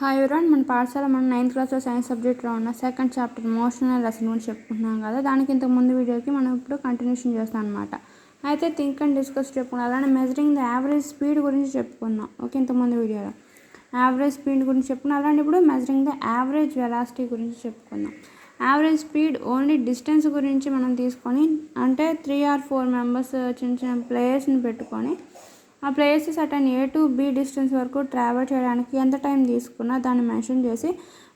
Hi everyone, మన పాఠశాల మనం 9th క్లాస్లో సైన్స్ సబ్జెక్ట్లో ఉన్న సెకండ్ చాప్టర్ మోషనల్ లెసన్ గురించి చెప్పుకుంటున్నాం కదా. దానికి ఇంతకు ముందు వీడియోకి మనం ఇప్పుడు కంటిన్యూషన్ చేస్తాం అనమాట. అయితే థింక్ అండ్ డిస్కస్ చెప్పుకున్నాం. అలానే మెజరింగ్ ద యావరేజ్ స్పీడ్ గురించి చెప్పుకుందాం. ఓకే, ఇంతకుముందు వీడియోలో యావరేజ్ స్పీడ్ గురించి చెప్పుకున్నాం. అలానే ఇప్పుడు మెజరింగ్ ద యావరేజ్ వెలాసిటీ గురించి చెప్పుకుందాం. యావరేజ్ స్పీడ్ ఓన్లీ డిస్టెన్స్ గురించి మనం తీసుకొని, అంటే 3 or 4 మెంబర్స్ చిన్న చిన్న ప్లేయర్స్ని పెట్టుకొని ఆ players certain A to B distance వరకు ట్రావెల్ చేయడానికి ఎంత టైం తీసుకున్నా దాన్ని మెన్షన్ చేసి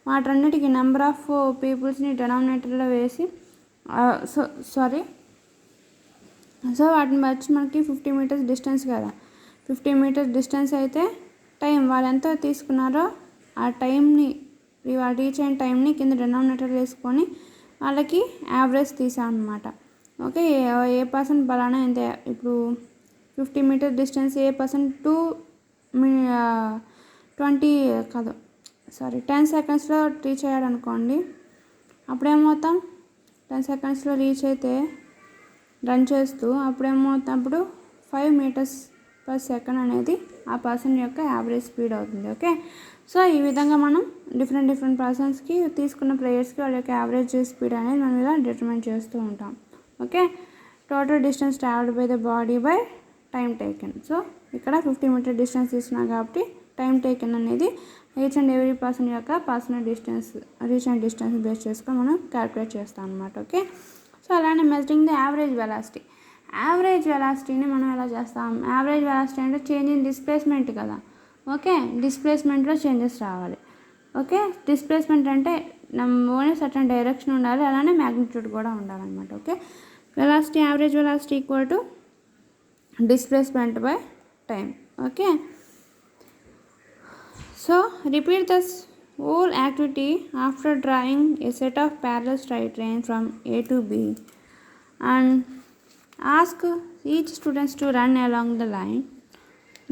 వాటన్నిటికీ నెంబర్ ఆఫ్ పీపుల్స్ని డినామినేటర్లో వేసి సో వాటిని వచ్చి మనకి 50 మీటర్స్ డిస్టెన్స్ కదా. 50 మీటర్స్ డిస్టెన్స్ అయితే టైం వాళ్ళు ఎంత తీసుకున్నారో ఆ టైంని, వాళ్ళు రీచ్ అయిన టైంని కింద డినామినేటర్ వేసుకొని వాళ్ళకి యావరేజ్ తీసాం అనమాట. ఓకే, ఏ పర్సన్ బలానా ఎంత, ఇప్పుడు 50 మీటర్స్ డిస్టెన్స్ ఏ పర్సన్ 10 సెకండ్స్లో రీచ్ అయ్యాడు అనుకోండి. అప్పుడేమవుతాం, 10 సెకండ్స్లో రీచ్ అయితే రన్ చేస్తూ అప్పుడు 5 మీటర్స్ పర్ సెకండ్ అనేది ఆ పర్సన్ యొక్క యావరేజ్ స్పీడ్ అవుతుంది. ఓకే, సో ఈ విధంగా మనం డిఫరెంట్ పర్సన్స్కి తీసుకున్న ప్లేయర్స్కి వాళ్ళ యొక్క యావరేజ్ స్పీడ్ అనేది మనం ఇలా డిటర్మైన్ చేస్తూ ఉంటాం. Okay, total distance travelled by the body by time taken. So ఇక్కడ 50 మీటర్ డిస్టెన్స్ తీసుకున్నాం కాబట్టి టైం టేకెన్ అనేది ఈచ్ అండ్ ఎవ్రీ పర్సన్ యొక్క personal distance, reach and distance base చేసుకొని మనం క్యాల్కులేట్ చేస్తాం అనమాట. ఓకే, సో అలానే measuring the average velocity. Average వెలాసిటీని మనం ఎలా చేస్తాం? యావరేజ్ వెలాసిటీ అంటే చేంజ్ ఇన్ డిస్ప్లేస్మెంట్ కదా. ఓకే, డిస్ప్లేస్మెంట్లో చేంజెస్ రావాలి. ఓకే, డిస్ప్లేస్మెంట్ అంటే ఓన్లీ సర్టన్ డైరెక్షన్ ఉండాలి, అలానే మ్యాగ్నిట్యూడ్ కూడా ఉండాలన్నమాట. Okay, velocity, average velocity equal to displacement by time. Okay, so repeat this whole activity after drawing a set of parallel straight line from A to B and ask each students to run along the line.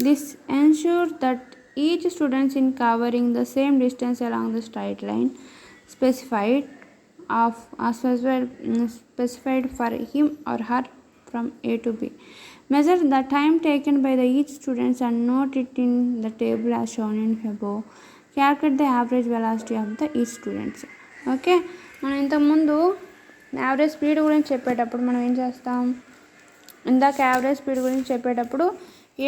This ensures that each student is covering the same distance along the straight line specified for him or her from A to B. Measure the time taken by each student and note it in the table as shown in above. Calculate the average velocity of each students. Okay, మనం ఇంతకుముందు average speed గురించి చెప్పేటప్పుడు మనం ఏం చేస్తాం? ఇందాక average speed గురించి చెప్పేటప్పుడు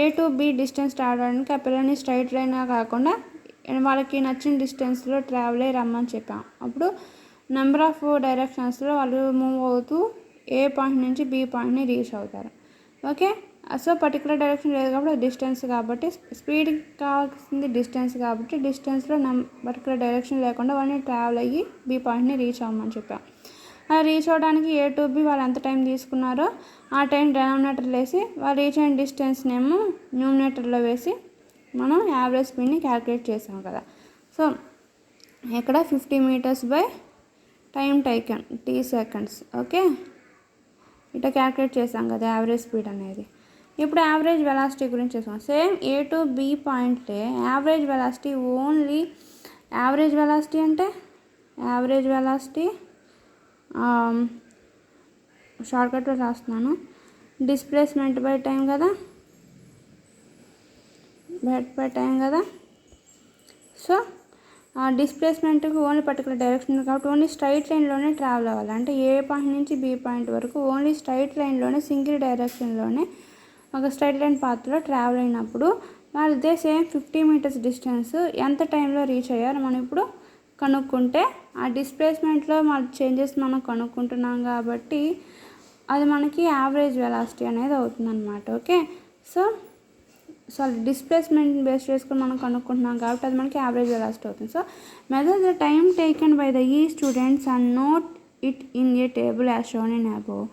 A to B డిస్టెన్స్ రావడానికి ఆ పిల్లల్ని స్ట్రైట్ లైన్గా కాకుండా వాళ్ళకి నచ్చిన డిస్టెన్స్లో ట్రావెల్ అయ్యి రమ్మని చెప్పాం. అప్పుడు నెంబర్ ఆఫ్ డైరెక్షన్స్లో వాళ్ళు మూవ్ అవుతూ ఏ పాయింట్ నుంచి B పాయింట్ని రీచ్ అవుతారు. ఓకే, సో పర్టికులర్ డైరెక్షన్ లేదు కాబట్టి డిస్టెన్స్, కాబట్టి స్పీడ్ కావాల్సింది డిస్టెన్స్, కాబట్టి డిస్టెన్స్లో పర్టికులర్ డైరెక్షన్ లేకుండా వాళ్ళని ట్రావెల్ అయ్యి B పాయింట్ని రీచ్ అవ్వమని చెప్పాం. అలా రీచ్ అవ్వడానికి A to B వాళ్ళు ఎంత టైం తీసుకున్నారో ఆ టైం డినామినేటర్లో వేసి వాళ్ళు రీచ్ అయిన డిస్టెన్స్నేమో న్యూమినేటర్లో వేసి మనం యావరేజ్ స్పీడ్ని క్యాల్కులేట్ చేసాం కదా. సో ఇక్కడ 50 meters by time taken T seconds. Okay, ఇట్లా క్యాల్కులేట్ చేసాం కదా యావరేజ్ స్పీడ్ అనేది. ఇప్పుడు యావరేజ్ వెలాసిటీ గురించి చేసాం. సేమ్ A to B పాయింట్లే average velocity. Only average velocity అంటే యావరేజ్ వెలాసిటీ షార్ట్కట్లో రాస్తున్నాను, డిస్ప్లేస్మెంట్ బై టైం కదా, బై టైం కదా. సో డిస్ప్లేస్మెంట్కి ఓన్లీ పర్టికులర్ డైరెక్షన్ కాబట్టి ఓన్లీ స్ట్రైట్ లైన్లోనే ట్రావెల్ అవ్వాలి. అంటే ఏ పాయింట్ నుంచి B పాయింట్ వరకు ఓన్లీ స్ట్రైట్ లైన్లోనే, సింగిల్ డైరెక్షన్లోనే ఒక స్ట్రైట్ లైన్ పాత్లో ట్రావెల్ అయినప్పుడు వాళ్ళు ఇదే సేమ్ 50 మీటర్స్ డిస్టెన్స్ ఎంత టైంలో రీచ్ అయ్యారు మనం ఇప్పుడు కనుక్కుంటే ఆ డిస్ప్లేస్మెంట్లో మన చేంజెస్ మనం కనుక్కుంటున్నాం కాబట్టి అది మనకి యావరేజ్ వెలాసిటీ అనేది అవుతుందన్నమాట. ఓకే, సో డిస్ప్లేస్మెంట్ బేస్ చేసుకొని మనం కనుక్కుంటున్నాం కాబట్టి అది మనకి యావరేజ్ వెలాసిటీ అవుతుంది. So measure the time taken by the ఈ students and note it in a table as shown in above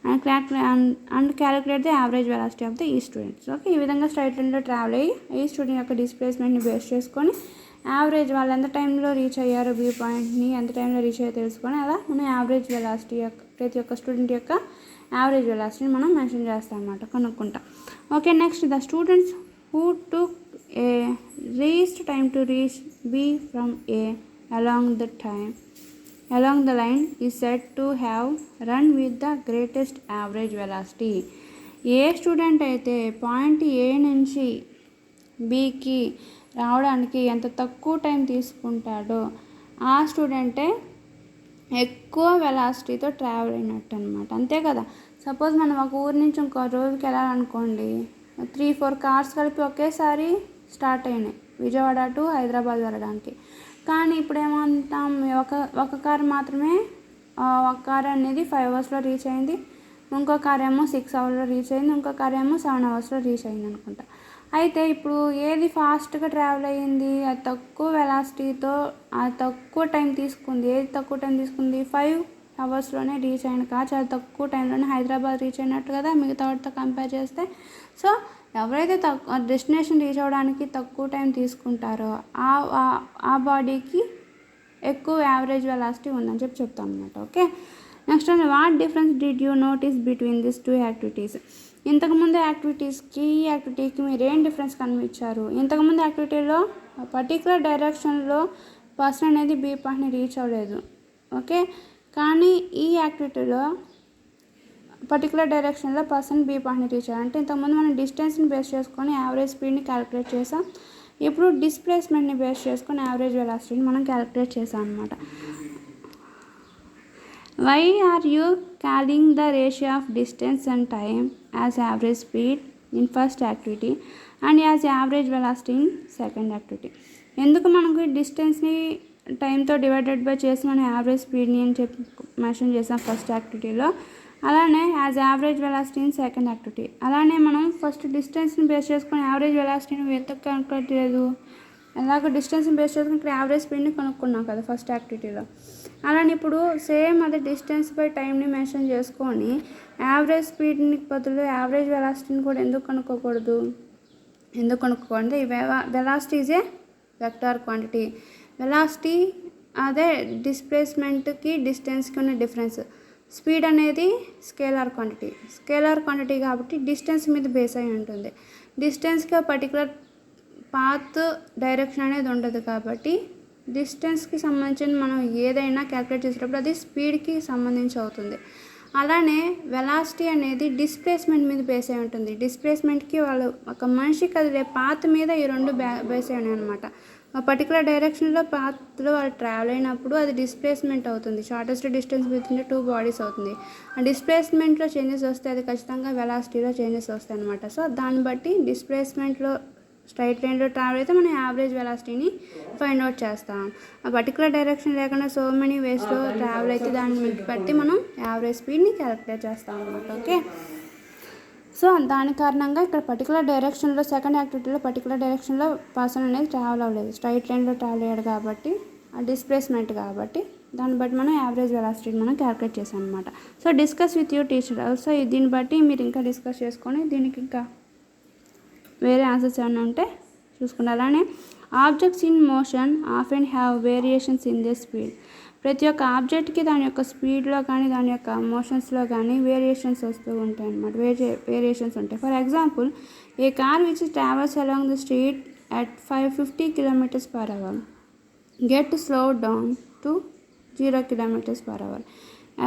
and calculate the average velocity of the ఈ students. Okay, ఈ విధంగా స్ట్రైట్ లైన్లో ట్రావెల్ అయ్యి ఈ student యొక్క డిస్ప్లేస్మెంట్ని base చేసుకొని average వాళ్ళు ఎంత టైంలో రీచ్ అయ్యారో B పాయింట్ని ఎంత టైంలో రీచ్ అయ్యారో తెలుసుకొని అలా మనం యావరేజ్ వెలాసిటీ యొక్క ప్రతి ఒక్క స్టూడెంట్ యొక్క యావరేజ్ వెలాసిటీని మనం మెన్షన్ చేస్తాం అన్నమాట, కనుక్కుంటాం. Okay, next the students who took a least time to reach B from A along the line is said to have run with the greatest average velocity. A student అయితే point A నుంచి Bకి రావడానికి ఎంత తక్కువ time తీసుకుంటాడో ఆ స్టూడెంటే ఎక్కువ వెలాసిటీతో travel అయినట్టు అనమాట. అంతే కదా. సపోజ్ మనం ఒక ఊరి నుంచి ఇంకో రోజుకి వెళ్ళాలనుకోండి, 3-4 కార్స్ కలిపి ఒకేసారి స్టార్ట్ అయినాయి విజయవాడ టు హైదరాబాద్ వెళ్ళడానికి. కానీ ఇప్పుడు ఏమంటాం, ఒక కార్ మాత్రమే, ఒక కార్ అనేది 5 అవర్స్లో రీచ్ అయింది, ఇంకో కార్ ఏమో 6 అవర్స్లో రీచ్ అయింది, ఇంకో కార్ ఏమో 7 అవర్స్లో రీచ్ అయింది అనుకుంటా. అయితే ఇప్పుడు ఏది ఫాస్ట్గా ట్రావెల్ అయ్యింది, అది తక్కువ వెలాసిటీతో అది తక్కువ టైం తీసుకుంది, ఏది తక్కువ టైం తీసుకుంది, 5 అవర్స్లోనే రీచ్ అయిన కార్ చాలా తక్కువ టైంలోనే హైదరాబాద్ రీచ్ అయినట్టు కదా మిగతా వాటితో కంపేర్ చేస్తే. సో ఎవరైతే డెస్టినేషన్ రీచ్ అవ్వడానికి తక్కువ టైం తీసుకుంటారో ఆ బాడీకి ఎక్కువ యావరేజ్ వెలాసిటీ ఉందని చెప్తాను అనమాట. Okay, next what difference did you notice between this 2 activities? ఇంతకుముందు యాక్టివిటీస్కి ఈ యాక్టివిటీకి మీరు ఏం డిఫరెన్స్ కనిపించారు? ఇంతకుముందు యాక్టివిటీలో పర్టికులర్ డైరెక్షన్లో పర్సన్ అనేది బీ పాయింట్ని రీచ్ అవ్వలేదు. ఓకే, కానీ ఈ యాక్టివిటీలో పర్టికులర్ డైరెక్షన్లో పర్సన్ బీ పాయింట్ని రీచ్ అయ్యారు. అంటే ఇంతకుముందు మనం డిస్టెన్స్ని బేస్ చేసుకొని యావరేజ్ స్పీడ్ని క్యాలిక్యులేట్ చేసాం, ఇప్పుడు డిస్ప్లేస్మెంట్ని బేస్ చేసుకొని యావరేజ్ వెలాసిటీని మనం క్యాలిక్యులేట్ చేసాం అనమాట. Why are you calling the ratio of distance and time as average speed in first activity and as average velocity in second activity? ఎందుకు మనకు డిస్టెన్స్ని టైంతో డివైడెడ్ బై చేసి మనం యావరేజ్ స్పీడ్ని అని చెప్పి మెన్షన్ చేసాం ఫస్ట్ యాక్టివిటీలో, అలానే as average velocity in second activity. అలానే మనం ఫస్ట్ డిస్టెన్స్ని బేస్ చేసుకొని యావరేజ్ వెలాసిటీని ఎందుకు కనుక్కోవట్లేదు లేదు, అలాగ డిస్టెన్స్ని బేస్ చేసుకుని ఇక్కడ యావరేజ్ స్పీడ్ని కనుక్కున్నాం కదా ఫస్ట్ యాక్టివిటీలో. అలానే ఇప్పుడు సేమ్ అదే డిస్టెన్స్ బై టైంని మెన్షన్ చేసుకొని యావరేజ్ స్పీడ్ని బదులు యావరేజ్ వెలాసిటీని కూడా ఎందుకు కనుక్కోకూడదు? ఎందుకు కనుక్కోకూడదు? Velocity is a vector quantity. Velocity అదే డిస్ప్లేస్మెంట్కి డిస్టెన్స్కి ఉన్న డిఫరెన్స్. స్పీడ్ అనేది స్కేలార్ క్వాంటిటీ కాబట్టి డిస్టెన్స్ మీద బేస్ అయి ఉంటుంది. డిస్టెన్స్కి పర్టికులర్ పాత్ డైరెక్షన్ అనేది ఉండదు కాబట్టి డిస్టెన్స్కి సంబంధించిన మనం ఏదైనా క్యాలిక్యులేట్ చేసేటప్పుడు అది స్పీడ్కి సంబంధించి అవుతుంది. అలానే వెలాసిటీ అనేది డిస్ప్లేస్మెంట్ మీద బేస్ అయి ఉంటుంది. డిస్ప్లేస్మెంట్కి వాళ్ళు ఒక మనిషి కదిలే పాత్ మీద ఈ రెండు బేస్ అయి అనమాట. ఒక పర్టికులర్ డైరెక్షన్లో పాత్లో వాళ్ళు ట్రావెల్ అయినప్పుడు అది డిస్ప్లేస్మెంట్ అవుతుంది. షార్టెస్ట్ డిస్టెన్స్ బిట్వీన్ 2 బాడీస్ అవుతుంది. ఆ డిస్ప్లేస్మెంట్లో చేంజెస్ వస్తే అది ఖచ్చితంగా వెలాసిటీలో చేంజెస్ వస్తాయి అనమాట. సో దాన్ని బట్టి డిస్ప్లేస్మెంట్లో స్ట్రైట్ లైన్లో ట్రావెల్ అయితే మనం యావరేజ్ వెలాసిటీని ఫైండ్ అవుట్ చేస్తాం. ఆ పర్టికులర్ డైరెక్షన్ లేకుండా సో మెనీ వేస్లో ట్రావెల్ అయితే దాన్ని బట్టి మనం యావరేజ్ స్పీడ్ని క్యాలిక్యులేట్ చేస్తాం అనమాట. ఓకే, సో దాని కారణంగా ఇక్కడ పర్టికులర్ డైరెక్షన్లో సెకండ్ యాక్టివిటీలో పర్టికులర్ డైరెక్షన్లో పర్సన్ అనేది ట్రావెల్ అవ్వలేదు, స్ట్రైట్ లైన్లో ట్రావెల్ అయ్యాడు కాబట్టి ఆ డిస్ప్లేస్మెంట్ కాబట్టి దాన్ని బట్టి మనం యావరేజ్ వెలాసిటీని మనం క్యాలిక్యులేట్ చేసాం అనమాట. So discuss with your teacher also. దీన్ని బట్టి మీరు ఇంకా డిస్కస్ చేసుకొని దీనికి ఇంకా వేరే ఆన్సర్స్ ఏమైనా ఉంటే చూసుకుంటారు. అలానే objects in motion often have variations in the speed. ప్రతి ఒక్క ఆబ్జెక్ట్కి దాని యొక్క స్పీడ్లో కానీ దాని యొక్క మోషన్స్లో కానీ వేరియేషన్స్ వస్తూ ఉంటాయి అన్నమాట. వేరియేషన్స్ ఉంటాయి. For example, A car which travels along the street at 550 km/h get slow down to 0 km/h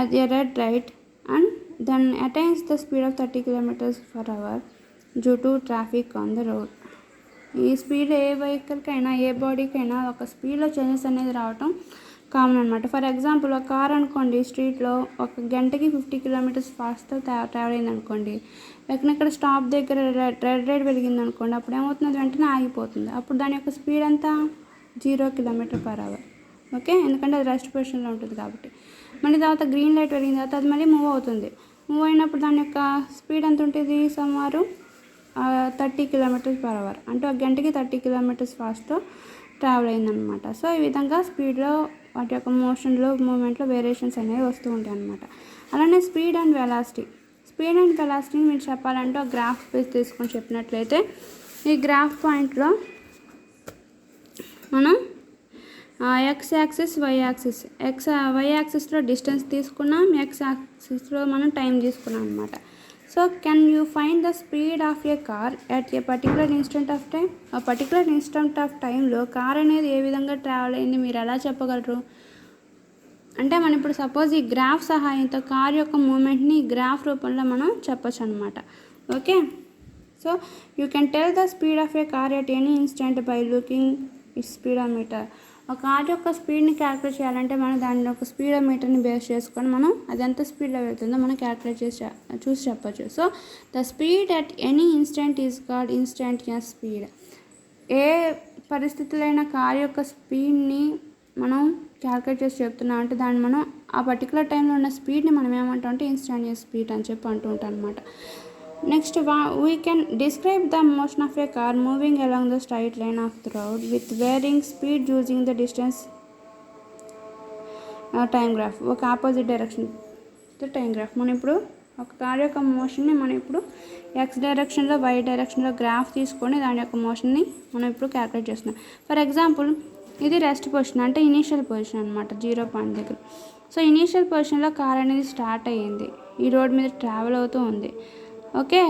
at a red light and then attains the speed of 30 km/h due to traffic on the road. ఈ speed ఏ వెహికల్కైనా ఏ బాడీకైనా ఒక స్పీడ్లో changes అనేది రావటం common అనమాట. For example, ఒక car అనుకోండి స్ట్రీట్లో 1 గంటకి 50 km ఫాస్ట్తో ట్రావెల్ అయింది అనుకోండి. ఎక్కడెక్కడ స్టాప్ దగ్గర రెడ్ లైట్ వెలిగింది అనుకోండి, అప్పుడు ఏమవుతుంది, వెంటనే ఆగిపోతుంది. అప్పుడు దాని యొక్క స్పీడ్ అంతా 0 km/h. ఓకే, ఎందుకంటే అది రెస్ట్ పొజిషన్లో ఉంటుంది కాబట్టి. మళ్ళీ తర్వాత గ్రీన్ లైట్ వెలిగిన తర్వాత అది మళ్ళీ మూవ్ అవుతుంది. మూవ్ అయినప్పుడు దాని యొక్క స్పీడ్ ఎంత ఉంటుంది, సుమారు 30 km/h. అంటే 1 గంటకి 30 km ఫాస్ట్తో ట్రావెల్ అయిందనమాట. సో ఈ విధంగా స్పీడ్లో వాటి యొక్క మోషన్లో మూమెంట్లో వేరియేషన్స్ అనేవి వస్తూ ఉంటాయి అన్నమాట. అలానే స్పీడ్ అండ్ వెలాసిటీని మీరు చెప్పాలంటే ఒక గ్రాఫ్ బేస్ తీసుకొని చెప్పినట్లయితే, ఈ గ్రాఫ్ పాయింట్లో మనం ఎక్స్ యాక్సిస్ వై యాక్సిస్లో డిస్టెన్స్ తీసుకున్నాం, ఎక్స్ యాక్సిస్లో మనం టైం తీసుకున్నాం అనమాట. So can you find the speed of A car at a particular instant of time? ఆ పర్టికులర్ ఇన్స్టెంట్ ఆఫ్ టైంలో కార్ అనేది ఏ విధంగా ట్రావెల్ అయింది మీరు ఎలా చెప్పగలరు అంటే, మనం ఇప్పుడు సపోజ్ ఈ గ్రాఫ్ సహాయంతో కార్ యొక్క మూమెంట్ని గ్రాఫ్ రూపంలో మనం చెప్పచ్చు అనమాట. Okay, so you can tell the speed of A car at any instant by looking it speedometer. ఒక కార్ యొక్క స్పీడ్ని క్యాలిక్యులేట్ చేయాలంటే మనం దాని యొక్క స్పీడోమీటర్ని బేస్ చేసుకొని మనం అది ఎంత స్పీడ్లో వెళ్తుందో మనం క్యాలిక్యులేట్ చేసి చూసి చెప్పచ్చు. So the speed at any instant is called instantaneous speed. ఏ పరిస్థితుల్లో అయినా కార్ యొక్క స్పీడ్ని మనం క్యాలిక్యులేట్ చేసి చెప్తున్నాం అంటే దాన్ని మనం ఆ పర్టికులర్ టైంలో ఉన్న స్పీడ్ని మనం ఏమంటాం అంటే ఇన్స్టంటేనియస్ స్పీడ్ అని చెప్పి అంటూ ఉంటాం అనమాట. Next we can describe the motion of A car moving along the straight line of the road with varying speed using the distance time graph. ఒక ఆపోజిట్ డైరెక్షన్ టైం గ్రాఫ్. మనం ఇప్పుడు ఒక car యొక్క మోషన్ని మనం ఇప్పుడు ఎక్స్ డైరెక్షన్లో why డైరెక్షన్లో graph తీసుకొని దాని యొక్క మోషన్ని మనం ఇప్పుడు క్యాలిక్యులేట్ చేస్తున్నాం. ఫర్ ఎగ్జాంపుల్ ఇది రెస్ట్ పొజిషన్ అంటే ఇనీషియల్ పొజిషన్ అనమాట, 0 పాయింట్ దగ్గర. సో ఇనీషియల్ పొజిషన్లో కార్ అనేది స్టార్ట్ అయ్యింది, ఈ రోడ్ మీద ట్రావెల్ అవుతూ ఉంది. ఓకే,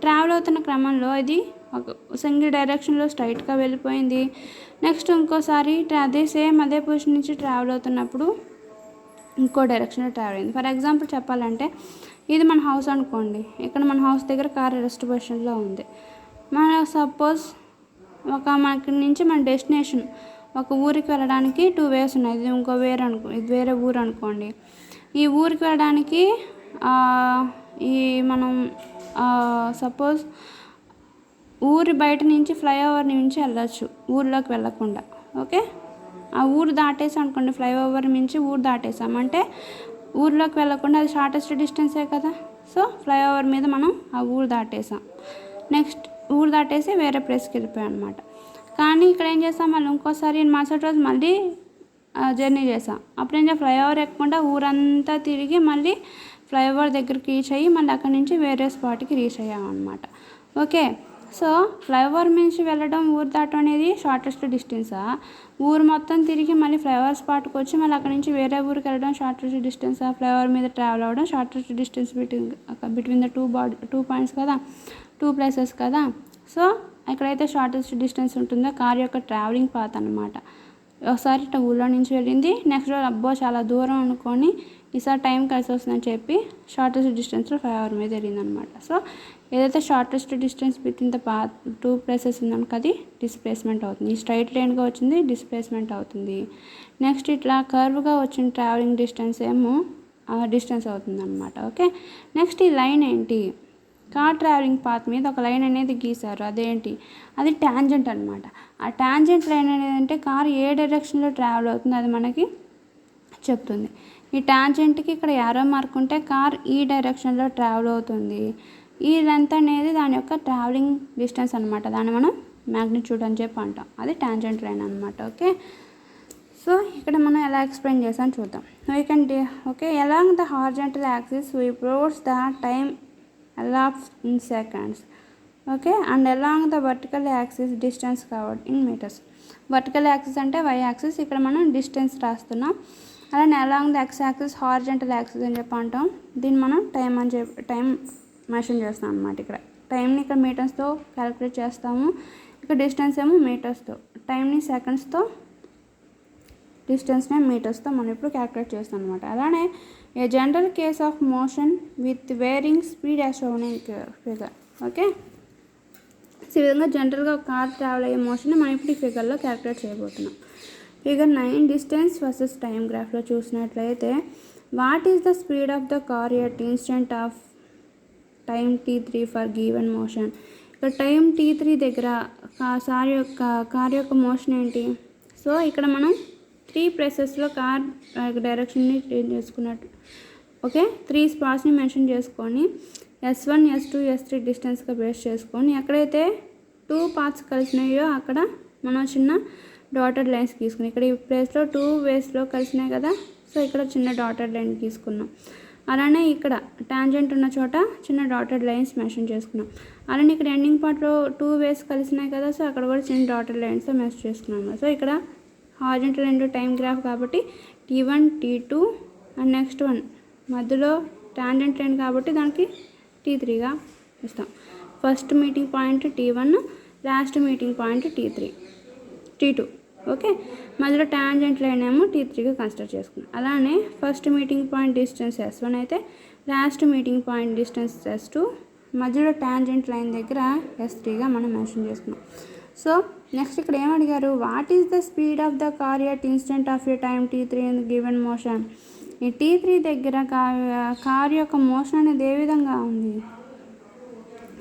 ట్రావెల్ అవుతున్న క్రమంలో ఇది ఒక సింగిల్ డైరెక్షన్లో స్ట్రైట్గా వెళ్ళిపోయింది. నెక్స్ట్ ఇంకోసారి అదే పొజిషన్ నుంచి ట్రావెల్ అవుతున్నప్పుడు ఇంకో డైరెక్షన్లో ట్రావెల్ అయింది. ఫర్ ఎగ్జాంపుల్ చెప్పాలంటే ఇది మన హౌస్ అనుకోండి, ఇక్కడ మన హౌస్ దగ్గర కార్ రెస్ట్ పొజిషన్లో ఉంది. మన సపోజ్ మనకి నుంచి మన డెస్టినేషన్ ఒక ఊరికి వెళ్ళడానికి 2 ways ఉన్నాయి. ఇది ఇంకో ఇది వేరే ఊరు అనుకోండి. ఈ ఊరికి వెళ్ళడానికి మనం సపోజ్ ఊరి బయట నుంచి ఫ్లైఓవర్ నుంచి వెళ్ళచ్చు, ఊరిలోకి వెళ్ళకుండా. ఓకే, ఆ ఊరు దాటేసాం అనుకోండి, ఫ్లైఓవర్ నుంచి ఊరు దాటేసామంటే ఊరిలోకి వెళ్ళకుండా అది షార్టెస్ట్ డిస్టెన్సే కదా. సో ఫ్లైఓవర్ మీద మనం ఆ ఊరు దాటేసాం. నెక్స్ట్ ఊరు దాటేసి వేరే ప్లేస్కి వెళ్ళిపోయాం అనమాట. కానీ ఇక్కడ ఏం చేస్తాం, మళ్ళీ ఇంకోసారి మరుసటి రోజు మళ్ళీ జర్నీ చేసాం. అప్పుడు ఏం చేస్తాం, ఫ్లైఓవర్ ఎక్కకుండా ఊరంతా తిరిగి మళ్ళీ ఫ్లైఓవర్ దగ్గరికి రీచ్ అయ్యి మళ్ళీ అక్కడి నుంచి వేరే స్పాట్కి రీచ్ అయ్యాం అనమాట. ఓకే, సో ఫ్లైఓవర్ నుంచి వెళ్ళడం ఊరు దాటం అనేది షార్టెస్ట్ డిస్టెన్సా, ఊరు మొత్తం తిరిగి మళ్ళీ ఫ్లైఓవర్ స్పాట్కి వచ్చి మళ్ళీ అక్కడి నుంచి వేరే ఊరికి వెళ్ళడం షార్టెస్ట్ డిస్టెన్సా, ఫ్లైఓవర్ మీద ట్రావెల్ అవ్వడం shortest distance between the two points కదా, 2 places కదా. సో ఎక్కడైతే షార్టెస్ట్ డిస్టెన్స్ ఉంటుందో కార్ యొక్క ట్రావెలింగ్ పాత్ అనమాట. ఒకసారి ఊళ్ళో నుంచి వెళ్ళింది, నెక్స్ట్ రోజు అబ్బో చాలా దూరం అనుకొని ఈసారి టైం కలిసి వస్తుందని చెప్పి షార్టెస్ట్ డిస్టెన్స్లో ఫ్లైఓవర్ మీద వెళ్ళింది అనమాట. సో ఏదైతే shortest distance between the 2 places ఉందనుకో అది డిస్ప్లేస్మెంట్ అవుతుంది. స్ట్రైట్ లైన్గా వచ్చింది డిస్ప్లేస్మెంట్ అవుతుంది. నెక్స్ట్ ఇట్లా కర్వ్గా వచ్చిన ట్రావెలింగ్ డిస్టెన్స్ ఏమో డిస్టెన్స్ అవుతుంది అనమాట. ఓకే, నెక్స్ట్ ఈ లైన్ ఏంటి, కార్ ట్రావెలింగ్ పాత్ మీద ఒక లైన్ అనేది గీశారు, అదేంటి, అది ట్యాంజెంట్ అనమాట. ఆ ట్యాంజెంట్ లైన్ అనేది అంటే కార్ ఏ డైరెక్షన్లో ట్రావెల్ అవుతుంది అది మనకి చెప్తుంది. ఈ ట్యాంజెంట్కి ఇక్కడ యారో మార్క్ ఉంటే కార్ ఈ డైరెక్షన్లో ట్రావెల్ అవుతుంది. ఈ లెంత్ అనేది దాని యొక్క ట్రావెలింగ్ డిస్టెన్స్ అనమాట, దాన్ని మనం మ్యాగ్నిట్యూడ్ అని చెప్పి అంటాం, అది ట్యాంజెంట్ లైన్ అనమాట. ఓకే, సో ఇక్కడ మనం ఎలా ఎక్స్ప్లెయిన్ చేసాం చూద్దాం. Okay, along the horizontal axis we plots the time elapsed in seconds. Okay, and along the vertical axis distance covered in meters. Vertical axis అంటే y axis, ఇక్కడ మనం distance రాస్తున్నాం. అలానే along the x axis horizontal axis అని చెప్పి అంటాం. దీన్ని మనం టైం మెన్షన్ చేస్తాం అనమాట. ఇక్కడ టైంని ఇక్కడ మీటర్స్తో క్యాలిక్యులేట్ చేస్తాము, ఇక్కడ డిస్టెన్స్ ఏమో మీటర్స్తో, టైంని సెకండ్స్తో, డిస్టెన్స్ని మీటర్స్తో మనం ఇప్పుడు క్యాలిక్యులేట్ చేస్తాం అనమాట. అలానే a general case of motion with varying speed as shown in figure. Okay, ఈ విధంగా జనరల్గా కార్ ట్రావెల్ అయ్యే మోషన్ మనం ఇప్పుడు ఈ ఫిగర్లో క్యాలిక్యులేట్ చేయబోతున్నాం. ఫిగర్ 9 డిస్టెన్స్ వర్సెస్ టైం గ్రాఫ్లో చూసినట్లయితే what is the speed of the car at instant of time t3 for given motion. ఇక్కడ టైం t3 దగ్గర కార్ యొక్క మోషన్ ఏంటి. సో ఇక్కడ మనం 3 ప్లేసెస్లో కార్ డైరెక్షన్ని చేంజ్ చేసుకున్నట్టు. ఓకే, 3 spotsని మెన్షన్ చేసుకొని S1, S2, S3 డిస్టెన్స్గా బేస్ చేసుకొని ఎక్కడైతే 2 paths కలిసినాయో అక్కడ మనం చిన్న డాటెడ్ లైన్స్ గీసుకున్నాం. ఇక్కడ ఈ ప్లేస్లో 2 waysలో కలిసినాయి కదా, సో ఇక్కడ చిన్న డాటెడ్ లైన్ గీసుకున్నాం. అలానే ఇక్కడ టాంజెంట్ ఉన్న చోట చిన్న డాటెడ్ లైన్స్ మెన్షన్ చేసుకున్నాం. అలానే ఇక్కడ ఎండింగ్ పార్ట్లో 2 ways కలిసినాయి కదా, సో అక్కడ కూడా చిన్న డాటెడ్ లైన్స్తో మెన్షన్ చేసుకున్నాం. సో ఇక్కడ హారిజాంటల్ అండ్ టైం గ్రాఫ్ కాబట్టి T1, T2 and next one మధ్యలో టాంజెంట్ లైన్ కాబట్టి దానికి T3గా ఇస్తాం. First meeting point T1, last meeting point T2. Okay, మధ్యలో టాంజెంట్ లైన్ ఏమో T3గా కన్సిడర్ చేసుకున్నాం. అలానే first meeting point distance S1 అయితే last meeting point distance S2, మధ్యలో టాంజెంట్ లైన్ దగ్గర S3గా మనం మెన్షన్ చేస్తున్నాం. సో నెక్స్ట్ ఇక్కడ ఏమడిగారు, what is the speed of the car at instant of a time T3 in given motion. ఈ T3 దగ్గర car యొక్క మోషన్ అనేది ఏ విధంగా ఉంది,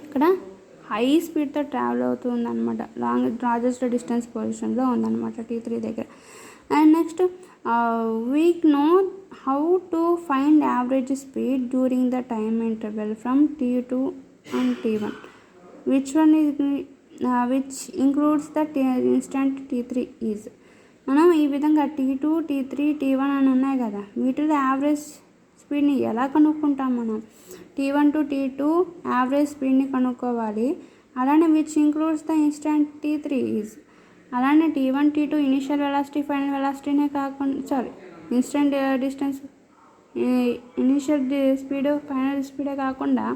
ఇక్కడ హై స్పీడ్తో ట్రావెల్ అవుతుంది అనమాట, లార్జెస్ట్ డిస్టెన్స్ పొజిషన్లో ఉందన్నమాట T3 దగ్గర. And next we know how to find average speed during the time interval from T2 and T1 which one is which includes the instant T3 is. మనం ఈ విధంగా T2, T3, T1 అని ఉన్నాయి కదా, వీటిలో యావరేజ్ స్పీడ్ని ఎలా కనుక్కుంటాం మనం, T1 to T2 యావరేజ్ స్పీడ్ని కనుక్కోవాలి. అలానే which includes the instant T3 is, అలానే T1, T2 initial velocity final వెలాసిటీనే కాకుండా instant distance initial speed final స్పీడే కాకుండా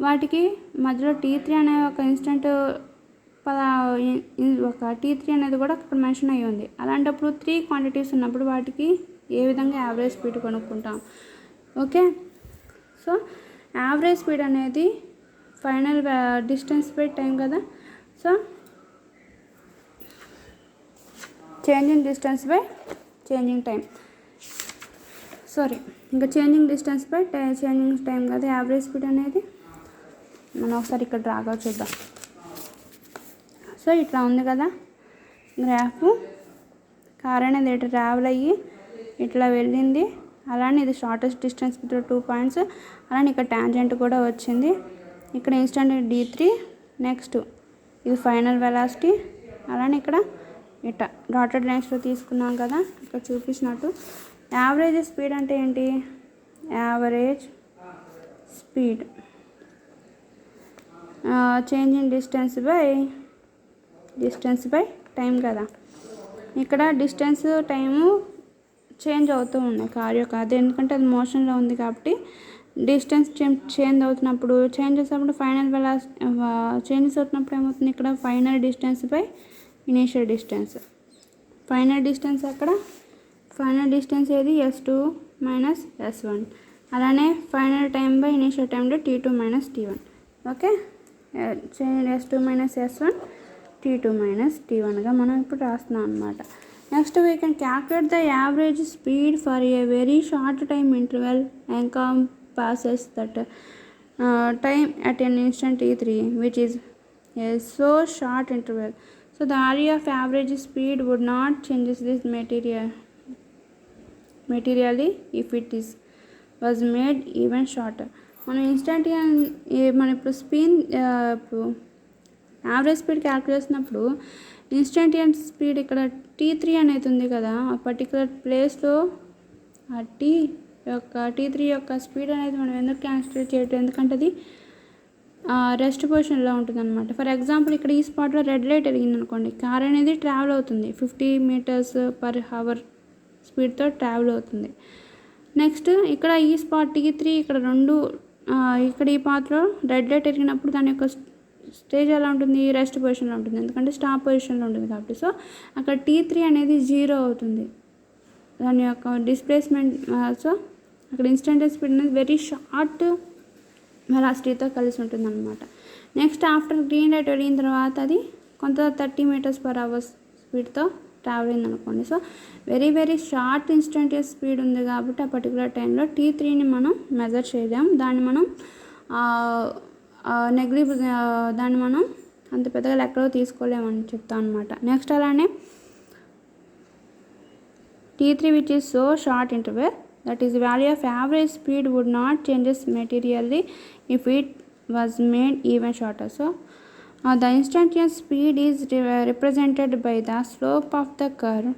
వాటికి మధ్యలో T3 అనే ఒక ఇన్స్టెంట్ ఒక T3 అనేది కూడా అక్కడ మెన్షన్ అయ్యి ఉంది. అలాంటప్పుడు 3 క్వాంటిటీస్ ఉన్నప్పుడు వాటికి ఏ విధంగా యావరేజ్ స్పీడ్ కనుక్కుంటాం. ఓకే, సో యావరేజ్ స్పీడ్ అనేది ఫైనల్ డిస్టెన్స్ బై టైం కదా. So changing distance by changing time, ఇంకా changing distance by changing time కదా యావరేజ్ స్పీడ్ అనేది. మనం ఒకసారి ఇక్కడ డ్రాగా చూద్దాం. సో ఇట్లా ఉంది కదా గ్రాఫ్, కార్ అనేది ఇట్లా ట్రావెల్ అయ్యి ఇట్లా వెళ్ళింది, అలానే ఇది షార్టెస్ట్ డిస్టెన్స్ బిట్వీన్ 2 పాయింట్స్, అలానే ఇక్కడ టాంజెంట్ కూడా వచ్చింది, ఇక్కడ ఇన్స్టెంట్ D3, నెక్స్ట్ ఇది ఫైనల్ వెలాసిటీ, అలానే ఇక్కడ ఇట్లా డాటెడ్ లైన్స్లో తీసుకున్నాం కదా ఇక్కడ చూపించినట్టు. యావరేజ్ స్పీడ్ అంటే ఏంటి, average speed changing distance by time కదా. ఇక్కడ డిస్టెన్స్ టైము చేంజ్ అవుతూ ఉన్నాయి కార్ యొక్క, అది ఎందుకంటే అది మోషన్లో ఉంది కాబట్టి డిస్టెన్స్ చేంజ్ అవుతున్నప్పుడు చేంజెస్ అవుతున్నప్పుడు ఏమవుతుంది, ఇక్కడ final distance by initial distance. Final distance అక్కడ ఫైనల్ డిస్టెన్స్ ఏది S2 మైనస్ S1, అలానే ఫైనల్ టైం బై ఇనీషియల్ టైంలో T2 minus T1. Okay, S2 minus S1 T2 minus T1గా మనం ఇప్పుడు రాస్తున్నాం అనమాట. Next we can calculate the average speed for a very short time interval encompasses that time at an instant T3 which is a so short interval. So the area of average speed would not changes this materially if it was made even shorter. మనం మనం ఇప్పుడు average speed calculate చేసినప్పుడు instantaneous speed ఇక్కడ T3 అనేది ఉంది కదా, ఆ particular ప్లేస్లో ఆ T3 యొక్క స్పీడ్ అనేది మనం ఎందుకు క్యాల్కులేట్ చేయటం, ఎందుకంటే అది రెస్ట్ పొజిషన్లో ఉంటుంది అనమాట. ఫర్ ఎగ్జాంపుల్ ఇక్కడ ఈ స్పాట్లో రెడ్ లైట్ వెలిగింది అనుకోండి, కార్ అనేది ట్రావెల్ అవుతుంది 50 meters/hour స్పీడ్తో ట్రావెల్ అవుతుంది. నెక్స్ట్ ఇక్కడ ఈ స్పాట్ T3 ఇక్కడ ఇక్కడ ఈ పాత్రలో రెడ్ లైట్ వెలిగినప్పుడు దాని యొక్క స్టేజ్ ఎలా ఉంటుంది, రెస్ట్ పొజిషన్లో ఉంటుంది, ఎందుకంటే స్టాప్ పొజిషన్లో ఉంటుంది కాబట్టి. సో అక్కడ T3 అనేది 0 అవుతుంది, దాని యొక్క డిస్ప్లేస్మెంట్. సో అక్కడ ఇన్స్టంటేనియస్ స్పీడ్ అనేది వెరీ షార్ట్ వెలాసిటీతో కలిసి ఉంటుంది అనమాట. నెక్స్ట్ ఆఫ్టర్ గ్రీన్ లైట్ వెలిగిన తర్వాత అది కొంత 30 meters/hour స్పీడ్తో ట్రావెల్ అయింది అనుకోండి. So very short instantaneous speed ఉంది కాబట్టి ఆ పర్టికులర్ టైంలో T3ని మనం మెజర్ చేయలేం, దాన్ని మనం దాన్ని మనం అంత పెద్దగా లెక్కలో తీసుకోలేమని చెప్తాం అనమాట. నెక్స్ట్ అలానే T3 which is so short interval, that is value of average speed would not changes materially if it was made even shorter. So the instantaneous speed is represented by the slope of the curve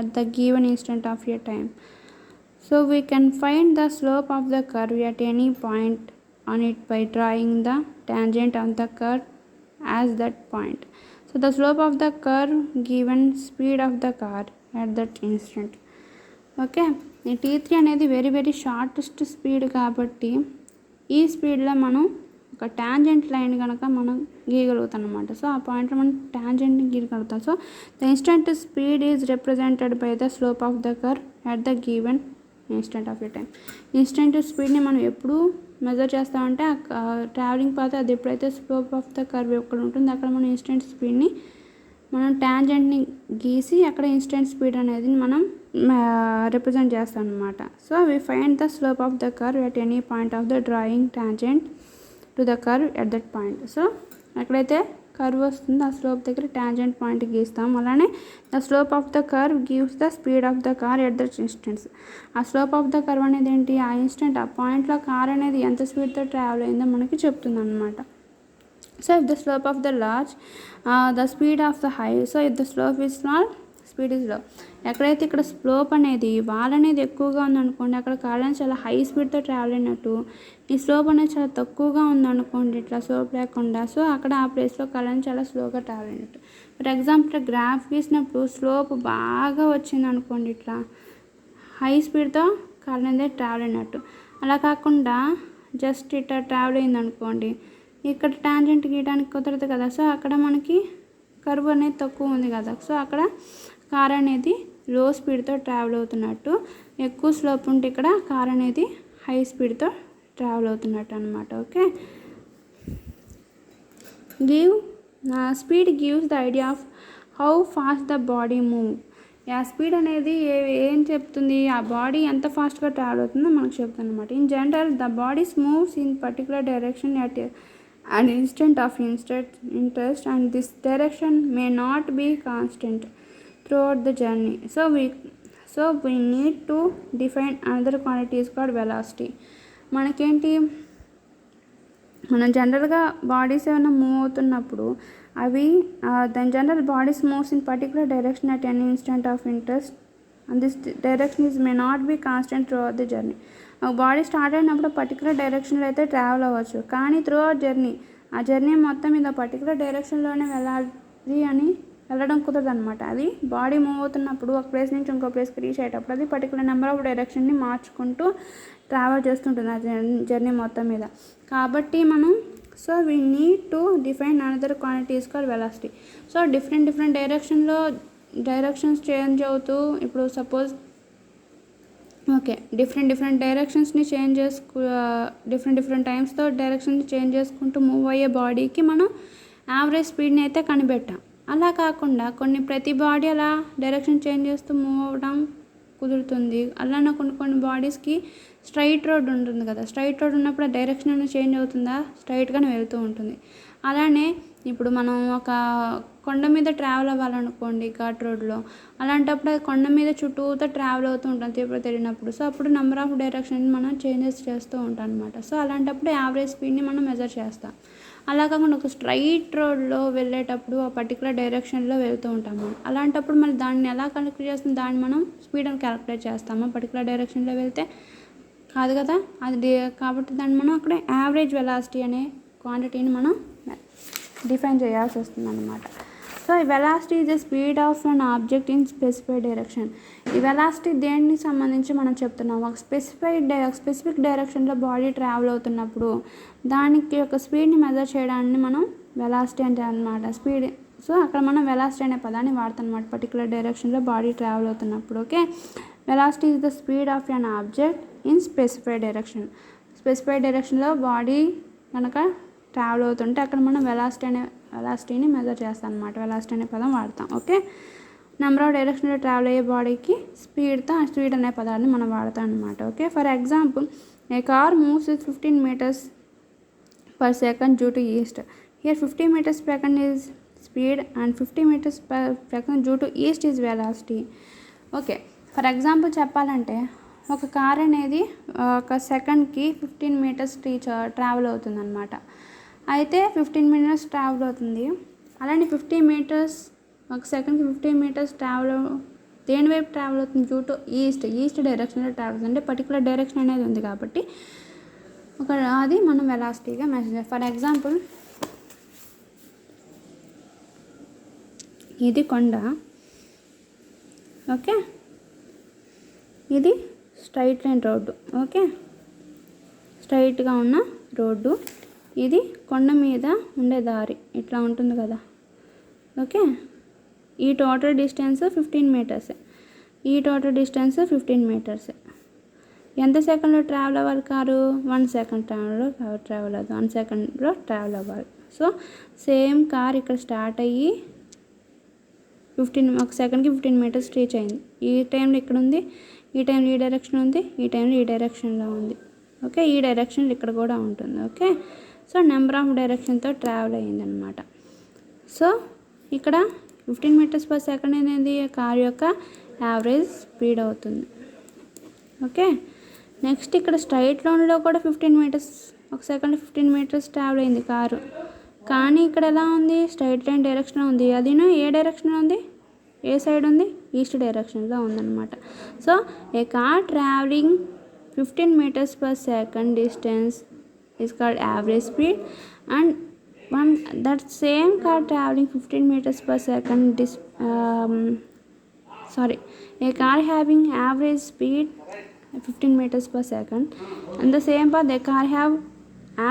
at the given instant of your time. So we can find the slope of the curve at any point on it by drawing the tangent on the curve as that point. So the slope of the curve given speed of the car at that instant. Okay, ఈ T3 అనేది very shortest speed కాబట్టి ఈ స్పీడ్లో మనం ఒక tangent line కనుక మనం గీయగలుగుతాం అనమాట. సో ఆ పాయింట్లో మనం టాంజెంట్ని గీయగలుగుతాం. So the instant speed is represented by the slope of the curve at the given instant of a time. Instant స్పీడ్ని మనం ఎప్పుడు మెజర్ చేస్తామంటే ఆ ట్రావెలింగ్ పాత్ అది ఎప్పుడైతే స్లోప్ ఆఫ్ ద కర్వ్ ఎక్కడ ఉంటుందో అక్కడ మనం ఇన్స్టెంట్ స్పీడ్ని మనం ట్యాంజెంట్ని గీసి అక్కడ ఇన్స్టెంట్ స్పీడ్ అనేది మనం రిప్రజెంట్ చేస్తాం అనమాట. So we find the slope of the curve at any point of the drawing tangent to the curve at that point. So ఎక్కడైతే కర్వ్ వస్తుందో ఆ స్లోప్ దగ్గర ట్యాంజెంట్ పాయింట్ గీస్తాం. అలానే the slope of the curve gives the speed of the car at that instants. ఆ slope of the curve అనేది ఏంటి, ఆ ఇన్స్టెంట్ ఆ పాయింట్లో కార్ అనేది ఎంత స్పీడ్తో ట్రావెల్ అయిందో మనకి చెప్తుంది అనమాట. So if the slope of the large the speed of the high. So if the slope is small speed is low. ఎక్కడైతే ఇక్కడ స్లోప్ అనేది వాల్ అనేది ఎక్కువగా ఉందనుకోండి అక్కడ కార్ అనేది చాలా హై స్పీడ్తో ట్రావెల్ అయినట్టు, ఈ స్లోప్ అనేది చాలా తక్కువగా ఉందనుకోండి ఇట్లా స్లోప్ లేకుండా, సో అక్కడ ఆ ప్లేస్లో కార్ అనేది చాలా స్లోగా ట్రావెల్ అయినట్టు. ఫర్ ఎగ్జాంపుల్ గ్రాఫ్ గీసినప్పుడు స్లోప్ బాగా వచ్చింది అనుకోండి ఇట్లా హై స్పీడ్తో కార్ అనేది ట్రావెల్ అయినట్టు. అలా కాకుండా జస్ట్ ఇట్లా ట్రావెల్ అయింది అనుకోండి ఇక్కడ ట్యాంజెంట్ గీయడానికి కుదరదు కదా, సో అక్కడ మనకి కర్వ్ అనేది తక్కువ ఉంది కదా, సో అక్కడ కార్ అనేది లో స్పీడ్తో ట్రావెల్ అవుతున్నట్టు, ఎక్కువ స్లోప్ ఉంటే ఇక్కడ కార్ అనేది హై స్పీడ్తో ట్రావెల్ అవుతున్నట్టు అనమాట. Okay, speed gives the idea of how fast the body move. ఆ స్పీడ్ అనేది ఏం చెప్తుంది, ఆ బాడీ ఎంత ఫాస్ట్గా ట్రావెల్ అవుతుందో మనకు చెప్తుంది అనమాట. In general the bodies moves in particular direction at an instant of interest and this direction may not be constant throughout the journey. So we need to define another quantity is called velocity. మనకేంటి, మనం జనరల్గా bodies ఏమైనా move అవుతున్నప్పుడు అవి దాని general bodies moves in particular direction at any instant of interest and this direction is may not be constant throughout the journey. ఒక body start అయినప్పుడు particular డైరెక్షన్లో అయితే ట్రావెల్ అవ్వచ్చు, కానీ త్రూ అవుట్ జర్నీ ఆ జర్నీ మొత్తం మీద particular డైరెక్షన్లోనే వెళ్ళాలి అని వెళ్ళడం కుదరదు అనమాట. అది బాడీ మూవ్ అవుతున్నప్పుడు ఒక ప్లేస్ నుంచి ఇంకో ప్లేస్కి రీచ్ అయ్యేటప్పుడు అది పర్టికులర్ నెంబర్ ఆఫ్ డైరెక్షన్ని మార్చుకుంటూ ట్రావెల్ చేస్తుంటుంది ఆ జర్నీ మొత్తం మీద. కాబట్టి మనం so we need to define another quantity is called velocity. So different directions change అవుతూ ఇప్పుడు సపోజ్ ఓకే డిఫరెంట్ డైరెక్షన్స్ని చేంజ్ డిఫరెంట్ టైమ్స్తో డైరెక్షన్ని చేంజ్ చేసుకుంటూ మూవ్ అయ్యే బాడీకి మనం యావరేజ్ స్పీడ్ని అయితే కనిపెట్టాం. అలా కాకుండా ప్రతి బాడీ అలా డైరెక్షన్ చేంజ్ చేస్తూ మూవ్ అవ్వడం కుదురుతుంది. అలానే కొన్ని బాడీస్కి స్ట్రైట్ రోడ్ ఉంటుంది కదా, స్ట్రైట్ రోడ్ ఉన్నప్పుడు ఆ డైరెక్షన్ అనేది చేంజ్ అవుతుందా, స్ట్రైట్గానే వెళ్తూ ఉంటుంది. అలానే ఇప్పుడు మనం ఒక కొండ మీద ట్రావెల్ అవ్వాలనుకోండి ఘాట్ రోడ్లో, అలాంటప్పుడు అది కొండ మీద చుట్టూతో ట్రావెల్ అవుతూ ఉంటాం తీవ్రత తిరిగినప్పుడు. సో అప్పుడు నెంబర్ ఆఫ్ డైరెక్షన్ మనం చేంజెస్ చేస్తూ ఉంటాం అనమాట. సో అలాంటప్పుడు యావరేజ్ స్పీడ్ని మనం మెజర్ చేస్తాం. అలా కాకుండా ఒక స్ట్రైట్ రోడ్లో వెళ్ళేటప్పుడు ఆ పర్టికులర్ డైరెక్షన్లో వెళ్తూ ఉంటాము. అలాంటప్పుడు మళ్ళీ దాన్ని ఎలా క్యాలిక్యులేట్ చేస్తాం, దాన్ని మనం స్పీడ్ అని క్యాలిక్యులేట్ చేస్తాము. పర్టికులర్ డైరెక్షన్లో వెళ్తే కాదు కదా అది, కాబట్టి దాన్ని మనం అక్కడ యావరేజ్ వెలాసిటీ అనే క్వాంటిటీని మనం డిఫైన్ చేయాల్సి వస్తుంది అనమాట. సో ఈ velocity is the speed of an object in specified direction. ఈ వెలాసిటీ దేనికి సంబంధించి మనం చెప్తున్నాం, ఒక స్పెసిఫిక్ డైరెక్షన్లో బాడీ ట్రావెల్ అవుతున్నప్పుడు దానికి ఒక స్పీడ్ని మెజర్ చేయడాన్ని మనం వెలాసిటీ అంటే అనమాట. స్పీడ్, సో అక్కడ మనం వెలాసిటీ అనే పదాన్ని వాడతాం అనమాట పర్టికులర్ డైరెక్షన్లో బాడీ ట్రావెల్ అవుతున్నప్పుడు. Okay, velocity is the speed of an object in specified direction. Specified డైరెక్షన్లో బాడీ కనుక ట్రావెల్ అవుతుంటే అక్కడ మనం వెలాసిటీని మెజర్ చేస్తాం అనమాట. వెలాసిటీ అనే పదం వాడతాం. ఓకే, నెంబర్ ఆఫ్ డైరెక్షన్లో ట్రావెల్ అయ్యే బాడీకి స్పీడ్ అనే పదాన్ని మనం వాడతాం అనమాట. Okay, for example A car moves with 15 meters per second due to east. Here 50 meters per second is speed and 50 meters per second due to east is velocity. Okay, for example చెప్పాలంటే ఒక car అనేది ఒక సెకండ్కి 15 meters travel అవుతుంది అనమాట. అయితే 15 minutes travel అవుతుంది. అలాంటి 50 meters ఒక సెకండ్కి 15 meters ట్రావెల్ దేని వైపు ట్రావెల్ అవుతుంది, డ్యూ టు ఈస్ట్ డైరెక్షన్లో ట్రావెల్ అవుతుంది. అంటే పర్టికులర్ డైరెక్షన్ అనేది ఉంది కాబట్టి అది మనం వెలాసిటీగా మెజర్ చేస్తాం. ఫర్ ఎగ్జాంపుల్ ఇది కొండ, ఓకే, ఇది స్ట్రైట్ లైన్ రోడ్డు. ఓకే, స్ట్రైట్గా ఉన్న రోడ్డు, ఇది కొండ మీద ఉండే దారి ఇట్లా ఉంటుంది కదా. ఓకే, ఈ టోటల్ డిస్టెన్స్ 15 meters, ఈ టోటల్ డిస్టెన్స్ 15 meters. ఎంత సెకండ్లో ట్రావెల్ అవ్వాలి కారు? 1 సెకండ్ ట్రావెల్ అవ్వదు, 1 సెకండ్లో ట్రావెల్ అవ్వాలి. సో సేమ్ కార్ ఇక్కడ స్టార్ట్ అయ్యి 1 సెకండ్కి 15 మీటర్స్ రీచ్ అయింది. ఈ టైంలో ఇక్కడ ఉంది, ఈ టైంలో ఈ డైరెక్షన్ ఉంది, ఈ టైంలో ఈ డైరెక్షన్లో ఉంది. ఓకే, ఈ డైరెక్షన్లో ఇక్కడ కూడా ఉంటుంది. ఓకే, సో నెంబర్ ఆఫ్ డైరెక్షన్తో ట్రావెల్ అయ్యిందనమాట. సో ఇక్కడ 15 మీటర్స్ పర్ సెకండ్ అనేది కార్ యొక్క యావరేజ్ స్పీడ్ అవుతుంది. ఓకే, నెక్స్ట్ ఇక్కడ స్ట్రైట్ లైన్లో కూడా 15 మీటర్స్, 1 సెకండ్ 15 మీటర్స్ ట్రావెల్ అయింది కారు. కానీ ఇక్కడ ఎలా ఉంది? స్ట్రైట్ లైన్ డైరెక్షన్ ఉంది. అది ఏ డైరెక్షన్ ఉంది? ఏ సైడ్ ఉంది? ఈస్ట్ డైరెక్షన్లో ఉందన్నమాట. So A car travelling 15 meters per second distance is called average speed, and that same car traveling 15 meters per second a car having average speed 15 meters per second, and the same path the car have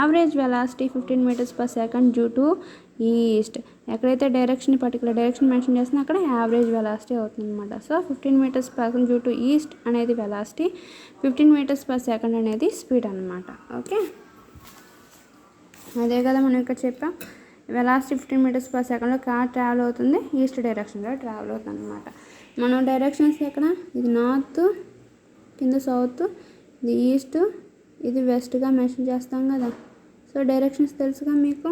average velocity 15 meters per second due to east. ఎక్కడైతే particular direction mention చేస్తున్నా అక్కడ average velocity అవుతుంది అనమాట. So 15 meters per second due to east అనేది velocity, 15 meters per second అనేది speed అనమాట. Okay, అదే కదా మనం ఇక్కడ చెప్పాం. వెలాసిటీ 15 meters per secondలో కార్ ట్రావెల్ అవుతుంది, ఈస్ట్ డైరెక్షన్లో ట్రావెల్ అవుతుంది అనమాట. మనం డైరెక్షన్స్ ఎక్కడ? ఇది నార్త్, కింద సౌత్, ఇది ఈస్ట్, ఇది వెస్ట్గా మెన్షన్ చేస్తాం కదా. సో డైరెక్షన్స్ తెలుసుగా మీకు,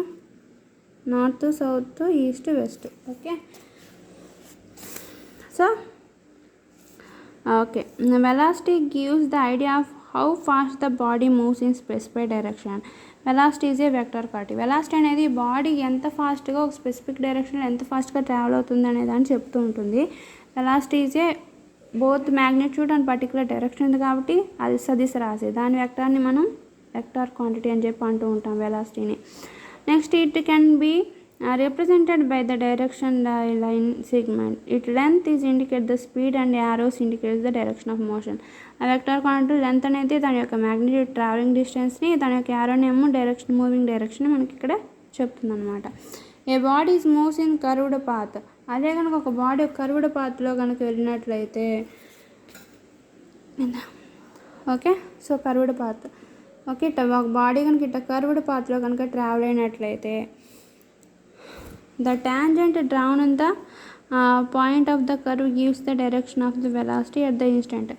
north, south, east, west. Okay, so okay, velocity gives the idea of how fast the body moves in specified direction. Velocity is A vector quantity. Velocity అనేది body ఎంత ఫాస్ట్గా ఒక specific డైరెక్షన్లో ఎంత ఫాస్ట్గా ట్రావెల్ అవుతుంది అనే దాన్ని చెప్తూ ఉంటుంది. Velocity is A both magnitude and particular direction ఉంది కాబట్టి అది సదిశ రాశి. దాని వెక్టార్ని మనం వెక్టార్ క్వాంటిటీ అని చెప్పి అంటూ ఉంటాం వెలాసిటీని. Next it can be represented by the direction line segment. Its length is indicate the speed and arrows indicates the direction of motion. ఆ వెక్టర్ క్వాంటిటీ లెంత్ అనేది దాని యొక్క మ్యాగ్నిట్యూడ్ ట్రావెలింగ్ డిస్టెన్స్ని, దాని యొక్క యారోని ఏమో డైరెక్షన్ మూవింగ్ డైరెక్షన్ మనకి ఇక్కడ చెప్తుంది అనమాట. A body is moves in curved path. అదే కనుక ఒక బాడీ ఒక కర్వ్డ్ పాత్లో కనుక వెళ్ళినట్లయితే, okay, so curved path, okay, ఒక బాడీ కనుక ఇట్లా కర్వ్డ్ పాత్లో కనుక ట్రావెల్ అయినట్లయితే the tangent drawn on the point of the curve gives the direction of the velocity at the instant.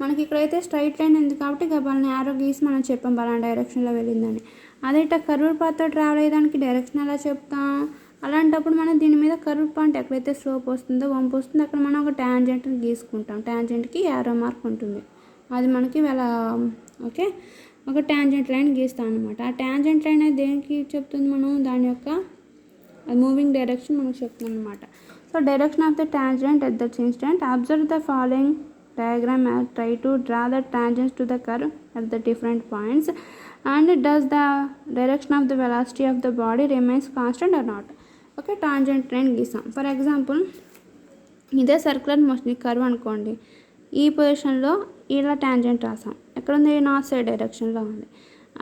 మనకి ఇక్కడైతే స్ట్రైట్ లైన్ ఉంది కాబట్టి వాళ్ళని యారో గీసి మనం చెప్పాం బలానా డైరెక్షన్లో వెళ్ళిందని. అదే ఇట్లా కర్వ్ పాత్తో ట్రావెల్ అయ్యేదానికి డైరెక్షన్ ఎలా చెప్తాం? అలాంటప్పుడు మనం దీని మీద కర్వ్ పాయింట్ ఎక్కడైతే స్లోప్ వస్తుందో, వంపు వస్తుందో అక్కడ మనం ఒక ట్యాంజెంట్ని గీసుకుంటాం. ట్యాంజెంట్కి యారో మార్క్ ఉంటుంది, అది మనకి ఓకే, ఒక ట్యాంజెంట్ లైన్ గీస్తాం అనమాట. ఆ ట్యాంజెంట్ లైన్ అనేది దేనికి చెప్తుంది? మనం దాని యొక్క మూవింగ్ డైరెక్షన్ మనకు చెప్తుంది అనమాట. So direction of the tangent at that instant. Observe the following diagram and try to draw the tangents to the curve at the different points and does the direction of the velocity of the body remains constant or not. Okay, tangent line గీసాం. For example ఇదే circular motion curve అనుకోండి, ఈ పొజిషన్లో ఇలా tangent రాసాం. ఎక్కడ ఉంది? North side డైరెక్షన్లో ఉంది.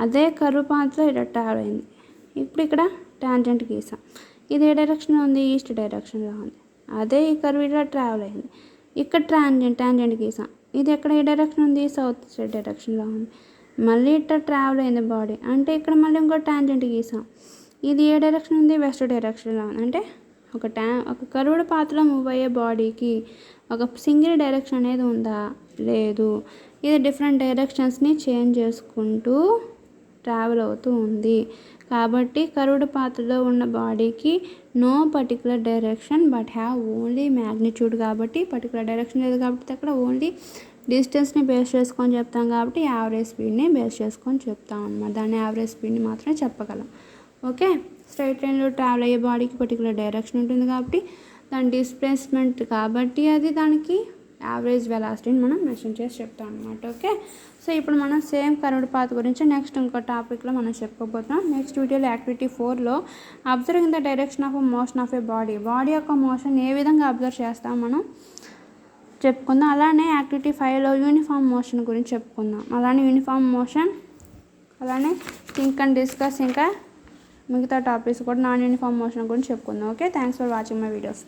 అదే కర్వ్ పాత్లో ఇలా ట్రావెల్ అయింది. ఇప్పుడు ఇక్కడ టాంజెంట్ గీసాం. ఇది ఏ డైరెక్షన్లో ఉంది? ఈస్ట్ డైరెక్షన్లో ఉంది. అదే ఈ కర్వ్ ఇలా ట్రావెల్ అయింది. ఇక్కడ టాంజెంట్ గీసాం. ఇది ఎక్కడ ఏ డైరెక్షన్ ఉంది? సౌత్ సైడ్ డైరెక్షన్లో ఉంది. మళ్ళీ ఇట్లా ట్రావెల్ అయింది బాడీ, అంటే ఇక్కడ మళ్ళీ ఇంకో టాంజెంట్ గీసాం. ఇది ఏ డైరెక్షన్ ఉంది? వెస్ట్ డైరెక్షన్లో ఉంది. అంటే ఒక కర్వ్డ్ పాత్లో మూవ్ అయ్యే బాడీకి ఒక సింగిల్ డైరెక్షన్ అనేది ఉందా? లేదు. ఇది డిఫరెంట్ డైరెక్షన్స్ని చేంజ్ చేసుకుంటూ ట్రావెల్ అవుతూ ఉంది. కాబట్టి కర్వ్డ్ పాత్లో ఉన్న బాడీకి no particular direction but have only magnitude. కాబట్టి పర్టికులర్ డైరెక్షన్ లేదు కాబట్టి అక్కడ ఓన్లీ డిస్టెన్స్ని బేస్ చేసుకొని చెప్తాం. కాబట్టి యావరేజ్ స్పీడ్ని బేస్ చేసుకొని చెప్తాం అన్నమాట. దాన్ని యావరేజ్ స్పీడ్ని మాత్రమే చెప్పగలం. ఓకే, స్ట్రైట్ లైన్లో ట్రావెల్ అయ్యే బాడీకి పర్టికులర్ డైరెక్షన్ ఉంటుంది కాబట్టి దాని డిస్ప్లేస్మెంట్ కాబట్టి అది దానికి యావరేజ్ వెలాసిటీని మనం మెన్షన్ చేసి చెప్తాం అనమాట. ఓకే, సో ఇప్పుడు మనం సేమ్ కర్వ్డ్ పాత్ గురించి నెక్స్ట్ ఇంకో టాపిక్లో మనం చెప్పుకోబోతున్నాం. నెక్స్ట్ వీడియోలో యాక్టివిటీ 4లో observing the direction of motion of a body యొక్క మోషన్ ఏ విధంగా అబ్జర్వ్ చేస్తాం మనం చెప్పుకుందాం. అలానే యాక్టివిటీ 5లో యూనిఫామ్ మోషన్ గురించి చెప్పుకుందాం. అలానే యూనిఫామ్ మోషన్, అలానే థింక్ అండ్ డిస్కస్, ఇంకా మిగతా టాపిక్స్ కూడా నాన్ యూనిఫామ్ మోషన్ గురించి చెప్పుకుందాం. Okay, thanks for watching my videos.